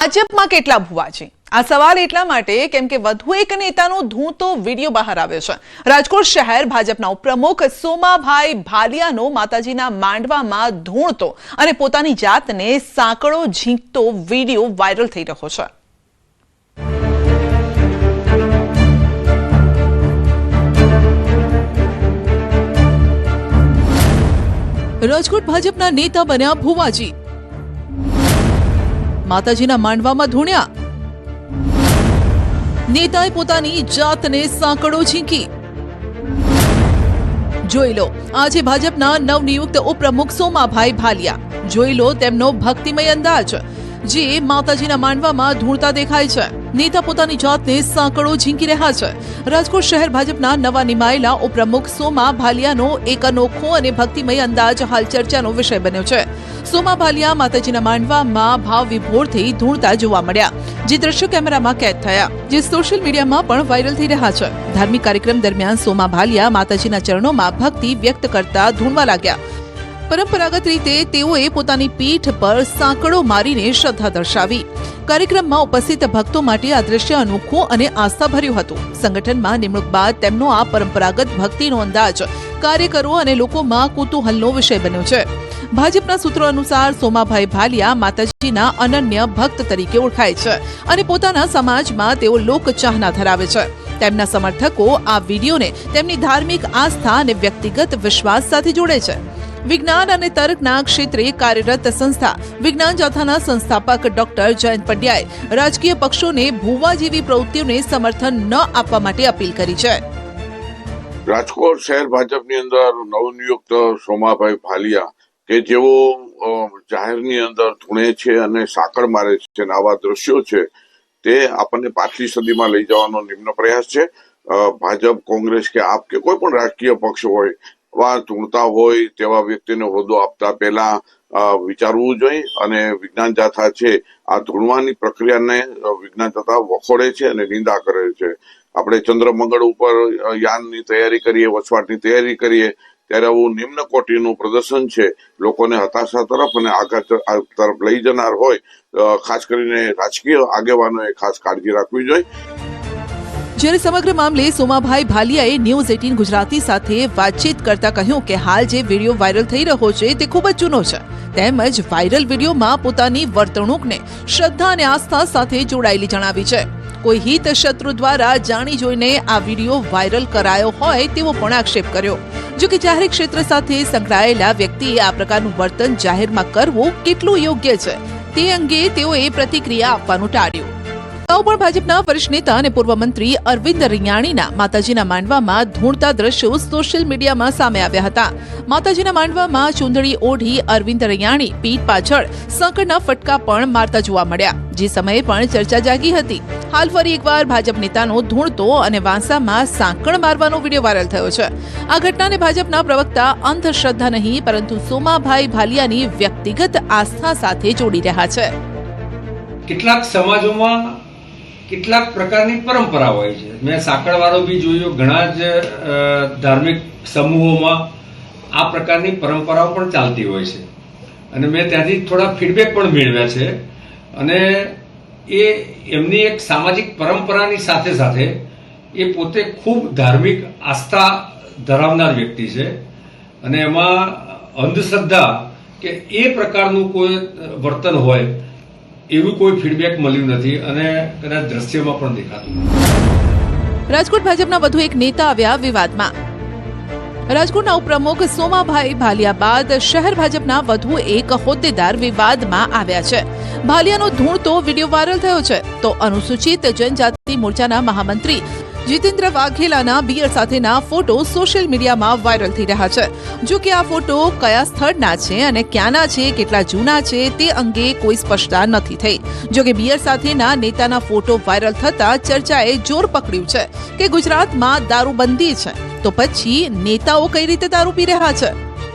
ભાજપમાં કેટલા ભુવા છે? આ સવાલ એટલા માટે કેમ કે વધુ એક નેતાનો ધૂણતો વિડીયો બહાર આવ્યો છે। રાજકોટ શહેર ભાજપના ઉપપ્રમુખ સોમાભાઈ ભાલિયાનો માતાજીના માંડવામાં ધૂણતો અને પોતાની જાતને સાંકળો ઝીંકતો વિડીયો વાયરલ થઈ રહ્યો છે। રાજકોટ ભાજપના નેતા બન્યા ભુવાજી, માતાજીના માંડવામાં ધૂણ્યા, નેતાએ પોતાની જાતને સાંકળો ઝીંકી। જોઈ લો આજે ભાજપના નવનિયુક્ત ઉપપ્રમુખ સોમાભાઈ ભાલિયા, જોઈ લો તેમનો ભક્તિમય અંદાજ, જે માતાજીના માંડવામાં ધૂણતા દેખાય છે। નેતા પોતાની જાતને સાંકળો ઝીંકી રહ્યા છે। રાજકોટ શહેર ભાજપના નવા નિમાયેલા ઉપપ્રમુખ સોમા ભાલિયાનો એક અનોખો અને ભક્તિમય અંદાજ હાલ ચર્ચાનો વિષય બન્યો છે। સોમા ભાલિયા માતાજીના માંડવામાં ભાવ વિભોર થઈ ધૂણતા જોવા મળ્યા, જે દ્રશ્યો કેમેરામાં કેદ થયા, જે સોશિયલ મીડિયામાં પણ વાયરલ થઈ રહ્યા છે। ધાર્મિક કાર્યક્રમ દરમિયાન સોમા ભાલિયા માતાજીના ચરણોમાં ભક્તિ વ્યક્ત કરતા ધૂણવા લાગ્યા। પરંપરાગત રીતે તેઓએ પોતાની પીઠ પર સાંકળો મારીને શ્રદ્ધા દર્શાવી। કાર્યક્રમમાં ઉપસ્થિત ભક્તો માટે આ દ્રશ્ય અનોખું અને આસ્થાભર્યું હતું। સંગઠનમાં નિમણૂક બાદ તેમનો આ પરંપરાગત ભક્તિનો અંદાજ કાર્યકરો અને લોકોમાં કુતૂહલનો વિષય બન્યો છે। ભાજપના સૂત્રો અનુસાર સોમાભાઈ ભાલિયા માતાજીના અનન્ય ભક્ત તરીકે ઓળખાય છે અને પોતાના સમાજમાં તેઓ લોકચાહના ધરાવે છે। તેમના સમર્થકો આ વિડીયોને તેમની ધાર્મિક આસ્થા અને વ્યક્તિગત વિશ્વાસ સાથે જોડે છે। વિજ્ઞાન અને તર્કના ક્ષેત્રે કાર્યરત સંસ્થા વિજ્ઞાન જાથાના સંસ્થાપક ડોક્ટર જયંત પંડ્યાએ રાજકીય પક્ષોને ભુવા જેવી પ્રવૃત્તિઓને સમર્થન ન આપવા માટે અપીલ કરી છે। રાજકોટ શહેર ભાજપની અંદર નવનિયુક્ત સોમાભાઈ ભાલિયા કે જેઓ જાહેરની અંદર ધૂણે છે અને સાંકળ મારે છે અને આવા દ્રશ્યો છે તે આપણને પાછલી સદીમાં લઈ જવાનો નિમ્ન પ્રયાસ છે। ભાજપ, કોંગ્રેસ કે આપ કે કોઈ પણ રાજકીય પક્ષ હોય ધૂણતા હોય તેવા વ્યક્તિને હોદ્દો આપતા પહેલા વિચારવું જોઈએ અને વિજ્ઞાન જાથા છે આ ધૂણવાની પ્રક્રિયાને વિજ્ઞાન જાથા વખોડે છે અને નિંદા કરે છે। આપણે ચંદ્ર મંગળ ઉપર યાનની તૈયારી કરીએ, વસવાટની તૈયારી કરીએ ત્યારે આવું નિમ્ન કોટીનું પ્રદર્શન છે લોકોને હતાશા તરફ અને આઘાત તરફ લઈ જનાર હોય। ખાસ કરીને રાજકીય આગેવાનોએ ખાસ કાળજી રાખવી જોઈએ। જ્યારે સમગ્ર મામલે સોમાભાઈ ભાલિયાએ ન્યૂઝ 18 ગુજરાતી સાથે વાતચીત કરતા કહ્યું કે હાલ જે વિડીયો વાયરલ થઈ રહ્યો છે તે ખૂબ જ જૂનો છે, તેમજ વાયરલ વિડીયોમાં પોતાની વર્તણૂકને શ્રદ્ધા અને આસ્થા સાથે જોડાયેલી જણાવી છે। કોઈ હિત શત્રુ દ્વારા જાણી જોઈને આ વિડીયો વાયરલ કરાયો હોય તેવો પણ આક્ષેપ કર્યો। જો કે જાહેર ક્ષેત્ર સાથે સંકળાયેલા વ્યક્તિએ આ પ્રકારનું વર્તન જાહેરમાં કરવું કેટલું યોગ્ય છે તે અંગે તેઓએ પ્રતિક્રિયા આપવાનું ટાળ્યું। અગાઉ પણ ભાજપના વરિષ્ઠ નેતા અને પૂર્વ મંત્રી અરવિંદ રૈયાણીના માતાજીના માંડવામાં ધૂણતા દ્રશ્યો સોશિયલ મીડિયામાં સામે આવ્યા હતા। માતાજીના માંડવામાં ચૂંદડી ઓઢી અરવિંદ રૈયાણી પીઠ પાછળ સાંકળના ફટકા પણ મારતા જોવા મળ્યા, જે સમયે પણ ચર્ચા જાગી હતી। હાલ ફરી એકવાર ભાજપ નેતાનો ધૂણતો અને વાંસામાં સાંકળ મારવાનો વિડીયો વાયરલ થયો છે। આ ઘટનાને ભાજપના પ્રવક્તા અંધશ્રદ્ધા નહીં પરંતુ સોમાભાઈ ભાલિયાની વ્યક્તિગત આસ્થા સાથે જોડી રહ્યા છે। કેટલાક સમાજોમાં કેટલાક પ્રકારની પરંપરા હોય છે। મેં સાંકળવાળો બી જોયું, ઘણા જ ધાર્મિક સમૂહોમાં આ પ્રકારની પરંપરાઓ પણ ચાલતી હોય છે અને મેં ત્યાંથી થોડા ફીડબેક પણ મેળવ્યા છે અને એ એમની એક સામાજિક પરંપરાની સાથે સાથે એ પોતે ખૂબ ધાર્મિક આસ્થા ધરાવનાર વ્યક્તિ છે અને એમાં અંધશ્રદ્ધા કે એ પ્રકારનું કોઈ વર્તન હોય એવું કોઈ ફીડબેક મળ્યું નથી અને કદાચ દ્રશ્યમાં પણ દેખાતું। રાજકોટ ભાજપના વધુ એક નેતા આવ્યા વિવાદમાં। રાજકોટના ઉપપ્રમુખ સોમાભાઈ ભાલિયા બાદ શહેર ભાજપના વધુ એક હોદ્દેદાર વિવાદમાં આવ્યા છે। ભાલિયાનો ધૂણતો વિડીયો વાયરલ થયો છે તો અનુસૂચિત જનજાતિ મોરચાના મહામંત્રી જીતેન્દ્ર વાઘેલાના બિયર સાથેના ફોટો સોશિયલ મીડિયામાં વાયરલ થઈ રહ્યા છે। જો કે આ ફોટો કયા સ્થળના છે અને ક્યાંના છે, કેટલા જૂના છે તે અંગે કોઈ સ્પષ્ટતા નથી થઈ। જો કે બિયર સાથેના નેતાના ફોટો વાયરલ થતા ચર્ચાએ જોર પકડ્યું છે કે ગુજરાતમાં દારૂબંધી છે તો પછી નેતાઓ કઈ રીતે દારૂ પી રહ્યા છે।